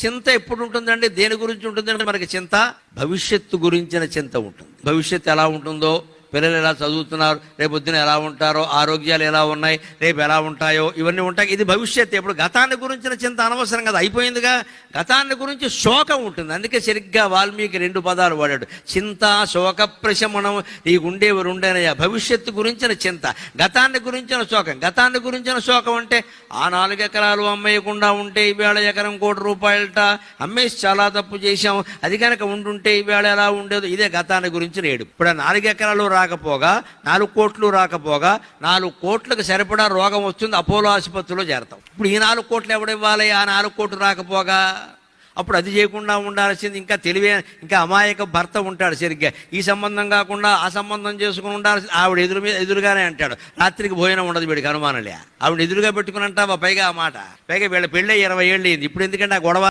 చింత ఎప్పుడు ఉంటుందండి? దేని గురించి ఉంటుందంటే మనకి చింత భవిష్యత్తు గురించిన చింత ఉంటుంది. భవిష్యత్తు ఎలా ఉంటుందో, పిల్లలు ఎలా చదువుతున్నారు, రేపు పొద్దున ఎలా ఉంటారో, ఆరోగ్యాలు ఎలా ఉన్నాయి, రేపు ఎలా ఉంటాయో, ఇవన్నీ ఉంటాయి. ఇది భవిష్యత్తు. ఎప్పుడు గతాన్ని గురించిన చింత అనవసరం కదా, అయిపోయిందిగా. గతాన్ని గురించి శోకం ఉంటుంది. అందుకే సరిగ్గా వాల్మీకి 2 పదాలు వాడాడు, చింత శోక ప్రశమనం. నీకుండేవి రెండేనయ్యా, భవిష్యత్తు గురించిన చింత, గతాన్ని గురించిన శోకం. గతాన్ని గురించిన శోకం అంటే ఆ 4 ఎకరాలు అమ్మేయకుండా ఉంటే ఈవేళ ఎకరం ₹1,00,00,000 అమ్మేసి చాలా తప్పు చేశాం, అది కనుక ఉండుంటే ఈవేళ ఎలా ఉండేదో. ఇదే గతాన్ని గురించి నేడు. ఇప్పుడు ఆ 4 ఎకరాలు రాకపోగా, 4 కోట్లు రాకపోగా, 4 కోట్లకు సరిపడా రోగం వస్తుంది, అపోలో ఆసుపత్రిలో చేరతాం. ఇప్పుడు ఈ 4 కోట్లు ఎవడివ్వాలి? ఆ 4 కోట్లు రాకపోగా. అప్పుడు అది చేయకుండా ఉండాల్సింది ఇంకా తెలివే, ఇంకా అమాయక భర్త ఉంటాడు సరిగ్గా. ఈ సంబంధం కాకుండా ఆ సంబంధం చేసుకుని ఉండాల్సింది. ఆవిడ ఎదురుగానే అంటాడు, రాత్రికి భోజనం ఉండదు వీడికి అనుమానంలే. ఆవిడ ఎదురుగా పెట్టుకుని అంటావా పైగా ఆ మాట. పైగా వీళ్ళ పెళ్ళి 20 ఏళ్ళు అయింది. ఇప్పుడు ఎందుకంటే ఆ గొడవ